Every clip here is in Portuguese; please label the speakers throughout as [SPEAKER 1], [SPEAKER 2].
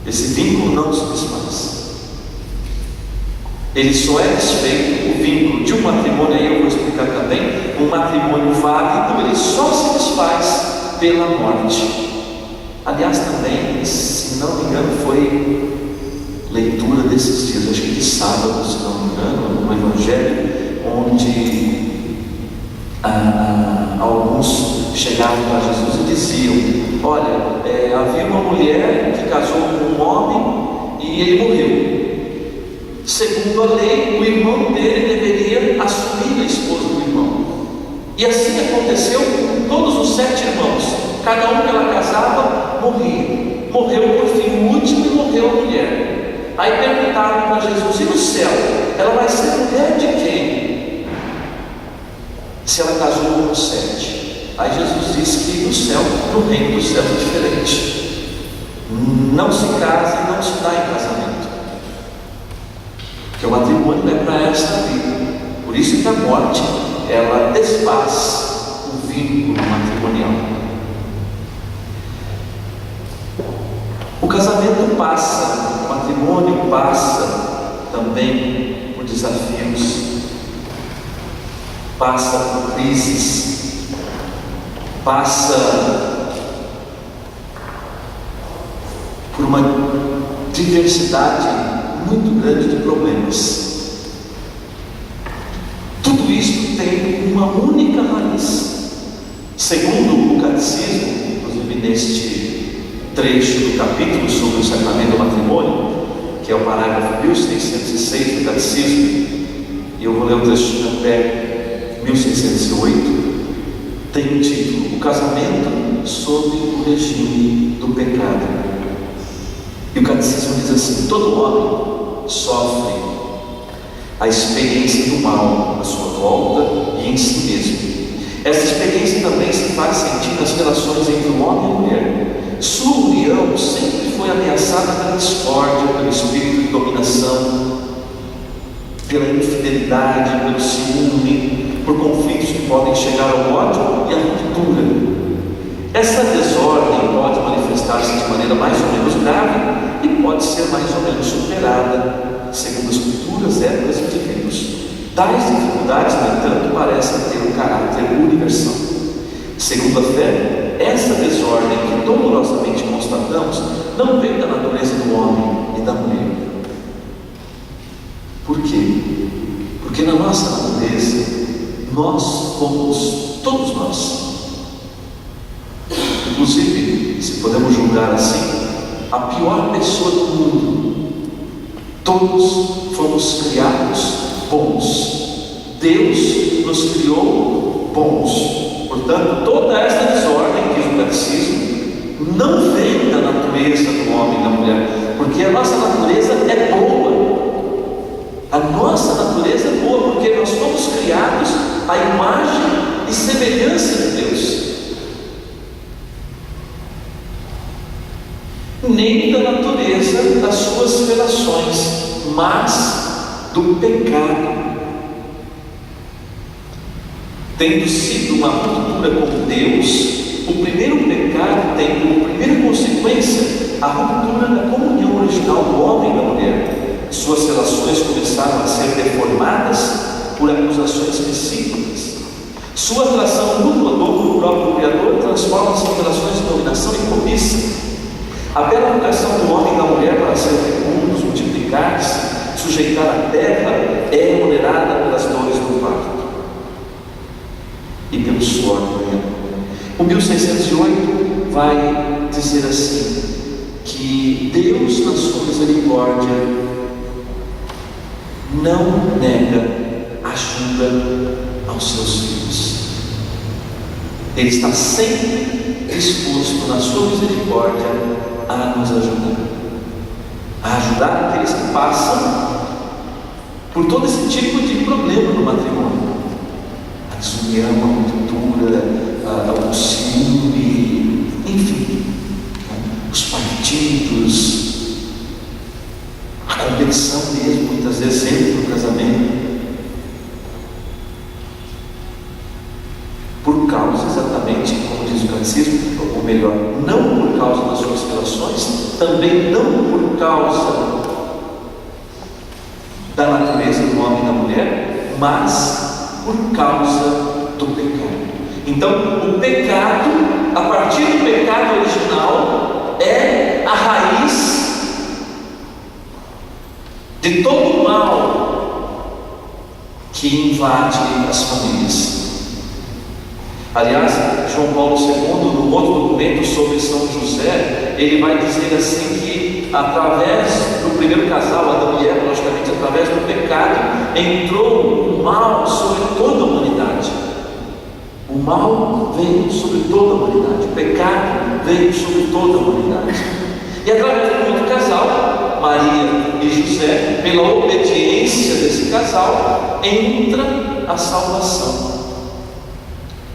[SPEAKER 1] Esse vínculo não se desfaz. Ele só é desfeito, o vínculo de um matrimônio, aí eu vou explicar também, um matrimônio válido, ele só se desfaz pela morte. Aliás, também, se não me engano, foi leitura desses dias, acho que de sábado, se não me engano, no Evangelho, onde alguns chegavam para Jesus e diziam: olha, havia uma mulher que casou com um homem e ele morreu. Segundo a lei, o irmão dele deveria assumir a esposa do irmão. E assim aconteceu com todos os 7 irmãos. Cada um que ela casava morria. Morreu por fim o último e morreu a mulher. Aí perguntaram para Jesus: e no céu? Ela vai ser mulher de quem? Se ela casou com os 7. Aí Jesus disse que no céu, no reino dos céus é diferente. Não se casa e não se dá em casamento. Porque o matrimônio é para esta vida. Por isso que a morte, ela desfaz o vínculo matrimonial. O casamento passa, o matrimônio passa também por desafios, passa por crises, passa por uma diversidade muito grande de problemas. Tudo isso tem uma única raiz. Segundo o catecismo, inclusive neste trecho do capítulo sobre o sacramento do matrimônio, que é o parágrafo 1606 do catecismo, e eu vou ler o trechinho até 1608, tem o título: O casamento sob o regime do pecado. E o catecismo diz assim: todo homem sofre a experiência do mal à sua volta e em si mesmo. Essa experiência também se faz sentir nas relações entre o homem e a mulher. Sua união sempre foi ameaçada pela discórdia, pelo espírito de dominação, pela infidelidade, pelo ciúme, por conflitos que podem chegar ao ódio e à ruptura. Essa desordem pode manifestar-se de maneira mais ou menos grave e pode ser mais ou menos superada, segundo as culturas, épocas e indivíduos. Tais dificuldades, no entanto, parecem ter um caráter universal. Segundo a fé, essa desordem que dolorosamente constatamos não vem da natureza do homem e da mulher. Por quê? Porque na nossa natureza, nós fomos, todos nós, inclusive, se podemos julgar assim, a pior pessoa do mundo. Todos fomos criados bons. Deus nos criou bons. Portanto, toda essa desordem, diz o catecismo, não vem da natureza do homem e da mulher, porque a nossa natureza é boa. A nossa natureza é boa, porque nós fomos criados à imagem e semelhança de Deus. Nem da natureza das suas relações, mas do pecado. Tendo sido uma ruptura com Deus, o primeiro pecado tem como primeira consequência a ruptura da comunhão original do homem e da mulher. Suas relações começaram a ser deformadas por acusações recíprocas. Sua atração mútua do próprio Criador transforma-se em relações de dominação e cobiça. A bela vocação do homem e da mulher para ser fecundos, multiplicar-se, sujeitar a terra, é remunerada pelas dores do parto e pelo suor do remo. O 1608 vai dizer assim, que Deus, na sua misericórdia, não nega ajuda aos seus filhos. Ele está sempre disposto, na sua misericórdia, a nos ajudar aqueles que passam por todo esse tipo de problema no matrimônio: a desunião, a ruptura, o ciúme, enfim, os partidos, a competição mesmo, muitas vezes entra no casamento, por causa exatamente exatamente como diz o catecismo, ou melhor, não por causa das suas relações, também não por causa da natureza do homem e da mulher, mas por causa do pecado. Então, o pecado, a partir do pecado original, é a raiz de todo o mal que invade as famílias. Aliás, João Paulo II, no outro documento sobre São José, ele vai dizer assim que através do primeiro casal, Adão e Eva, logicamente através do pecado, entrou o mal sobre toda a humanidade. O mal veio sobre toda a humanidade, o pecado veio sobre toda a humanidade. E através do outro casal, Maria e José, pela obediência desse casal, entra a salvação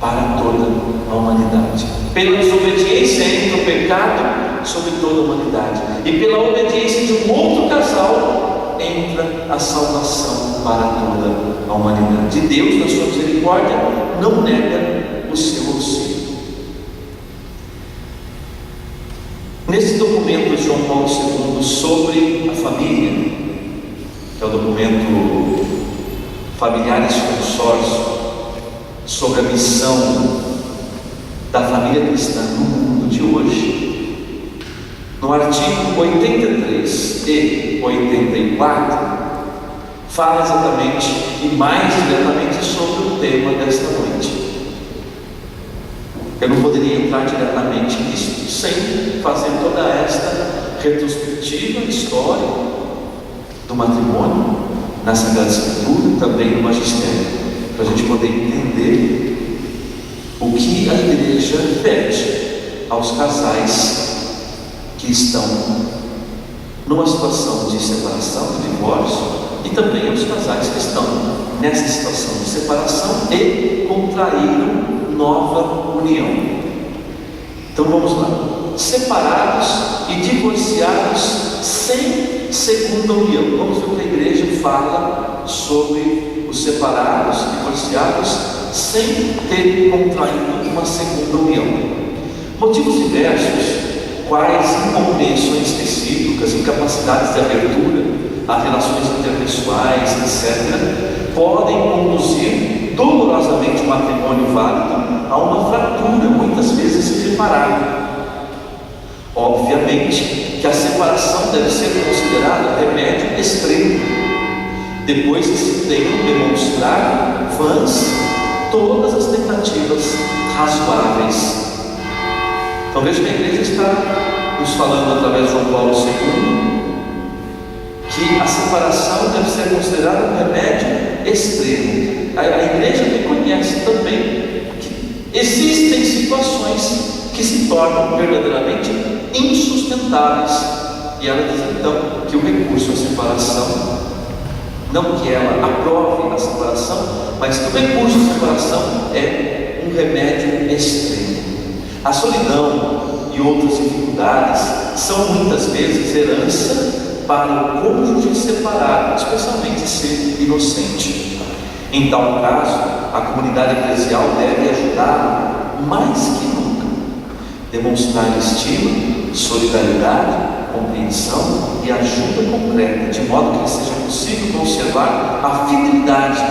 [SPEAKER 1] para toda a humanidade. Pela desobediência entra o pecado sobre toda a humanidade, e pela obediência de um outro casal entra a salvação para toda a humanidade. E Deus, na sua misericórdia, não nega o seu auxílio. Nesse documento de João Paulo II sobre a família, que é o documento Familiares Consórcio, sobre a missão da família cristã no mundo de hoje, no artigo 83 e 84, fala exatamente e mais diretamente sobre o tema desta noite. Eu não poderia entrar diretamente nisso sem fazer toda esta retrospectiva história do matrimônio na Sagrada Escritura, também no Magistério, para a gente poder entender o que a Igreja pede aos casais que estão numa situação de separação, de divórcio, e também aos casais que estão nessa situação de separação e contraíram nova união. Então vamos lá: separados e divorciados sem segunda união. Vamos ver o que a Igreja fala sobre os separados e divorciados sem ter contraído uma segunda união. Motivos diversos, quais incompreensões recíprocas, incapacidades de abertura a relações interpessoais, etc., podem conduzir dolorosamente o matrimônio válido a uma fratura, muitas vezes irreparável. Obviamente que a separação deve ser considerada remédio extremo, depois que se tenham demonstrado vãs todas as tentativas razoáveis. Então veja que a Igreja está nos falando através de João Paulo II que a separação deve ser considerada um remédio extremo. A Igreja reconhece também que existem situações que se tornam verdadeiramente insustentáveis, e ela diz então que o recurso à separação, não que ela aprove a separação, mas que o recurso à separação é um remédio extremo. A solidão e outras dificuldades são muitas vezes herança para o cônjuge separado, especialmente ser inocente. Em tal caso, a comunidade eclesial deve ajudá-lo mais que nunca, demonstrar estima, solidariedade, compreensão e ajuda concreta, de modo que seja possível conservar a fidelidade,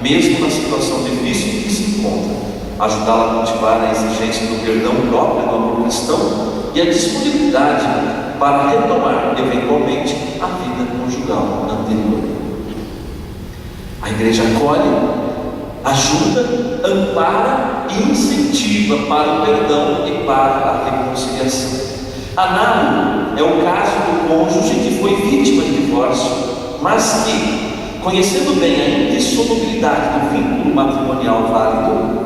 [SPEAKER 1] mesmo na situação difícil em que se encontra, ajudá-la a cultivar a exigência do perdão próprio do amor cristão e a disponibilidade para retomar, eventualmente, a vida conjugal anterior. A Igreja acolhe, ajuda, ampara e incentiva para o perdão e para a reconciliação. Análogo é o caso do cônjuge que foi vítima de divórcio, mas que, conhecendo bem a indissolubilidade do vínculo matrimonial válido,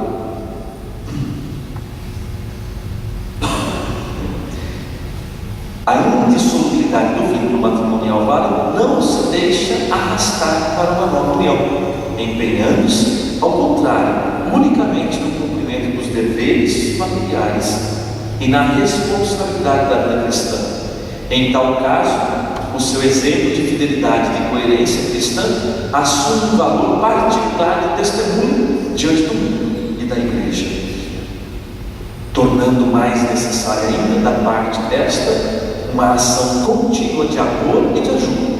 [SPEAKER 1] não se deixa arrastar para uma nova união, empenhando-se, ao contrário, unicamente no cumprimento dos deveres familiares e na responsabilidade da vida cristã. Em tal caso, o seu exemplo de fidelidade e de coerência cristã assume um valor particular de testemunho diante do mundo e da Igreja. tornando mais necessária ainda da parte desta uma ação contínua de amor e de ajuda,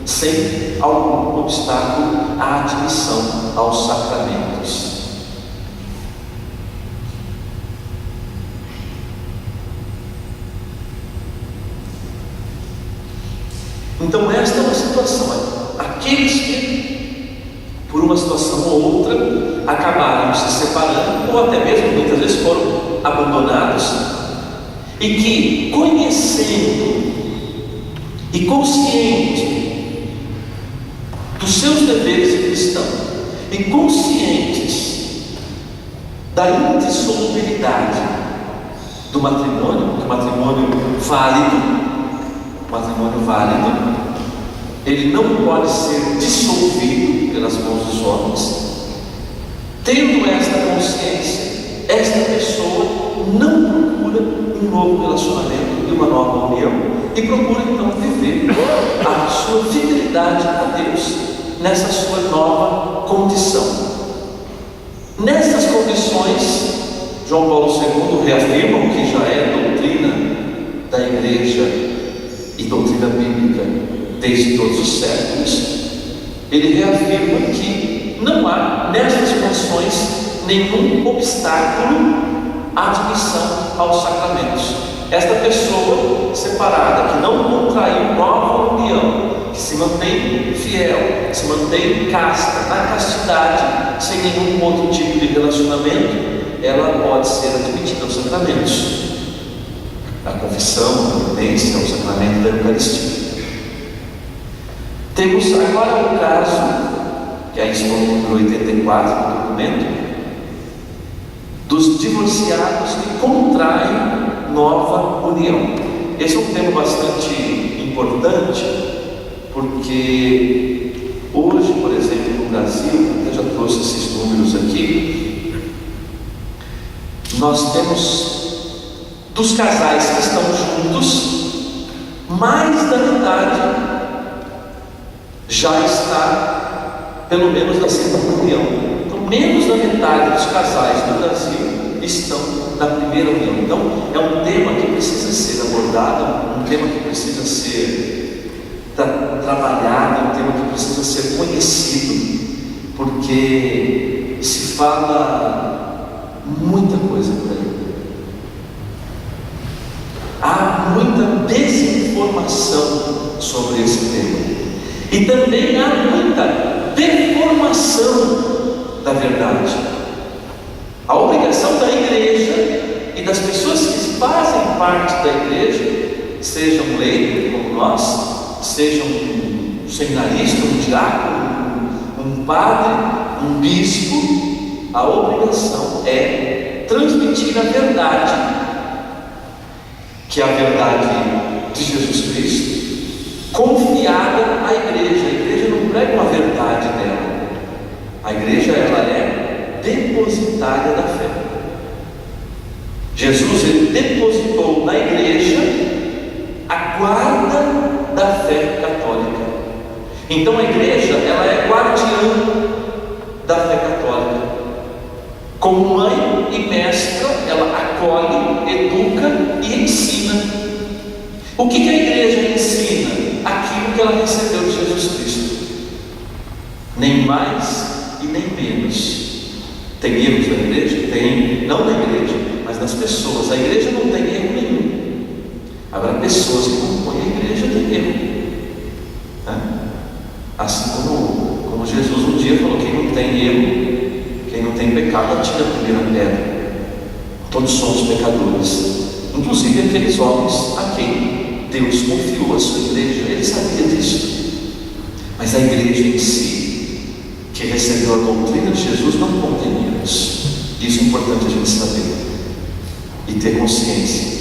[SPEAKER 1] sem algum obstáculo à admissão aos sacramentos. Então esta é uma situação. Aqueles que, por uma situação ou outra, acabaram se separando, ou até mesmo muitas vezes foram abandonados, e que, conhecendo e consciente dos seus deveres de cristão, e conscientes da indissolubilidade do matrimônio, que o matrimônio válido, ele não pode ser dissolvido pelas mãos dos homens. Tendo esta consciência, esta pessoa não procura um novo relacionamento e uma nova união, e procura então viver a sua fidelidade a Deus nessa sua nova condição. Nessas condições, João Paulo II reafirma o que já é doutrina da Igreja e doutrina bíblica desde todos os séculos. Ele reafirma que não há nessas condições nenhum obstáculo à admissão aos sacramentos. Esta pessoa separada, que não contraiu nova união, que se mantém fiel, se mantém casta, na castidade, sem nenhum outro tipo de relacionamento, ela pode ser admitida aos sacramentos. A confissão, a penitência, o sacramento da Eucaristia. Temos agora o caso, que é a exposto número 84 do documento, dos divorciados que contraem nova união. Esse é um tema bastante importante, porque hoje, por exemplo, no Brasil, eu já trouxe esses números aqui, nós temos, dos casais que estão juntos, mais da metade já está, pelo menos, na segunda união. Então, menos da metade dos casais do Brasil estão na primeira união. Então, é um tema que precisa ser abordado, um tema que precisa ser trabalhado, um tema que precisa ser conhecido, porque se fala muita coisa por aí. Há muita desinformação sobre esse tema, e também há muita deformação da verdade. A obrigação da igreja e das pessoas que fazem parte da igreja, sejam leigos como nós, sejam um seminarista, um diácono, um padre, um bispo, a obrigação é transmitir a verdade, que é a verdade de Jesus Cristo, confiada à igreja. A igreja não prega uma verdade dela. A igreja, ela é depositária da fé. Jesus, ele depositou na igreja a guarda da fé católica. Então a igreja, ela é guardiã da fé católica. Como mãe e mestra, ela acolhe, educa e ensina. O que a igreja ensina? Aquilo que ela recebeu de Jesus Cristo, nem mais e nem menos. Tem erros na igreja? Tem, não na igreja, mas nas pessoas. A igreja não tem erro nenhum. Agora, pessoas que compõem a igreja têm erro, assim como Jesus um dia falou: quem não tem erro, quem não tem pecado, atira a primeira pedra. Todos somos pecadores, inclusive aqueles homens a quem Deus confiou a sua igreja. Ele sabia disso, mas a igreja em si, que recebeu a doutrina de Jesus, não contém erros. Isso é importante a gente saber e ter consciência.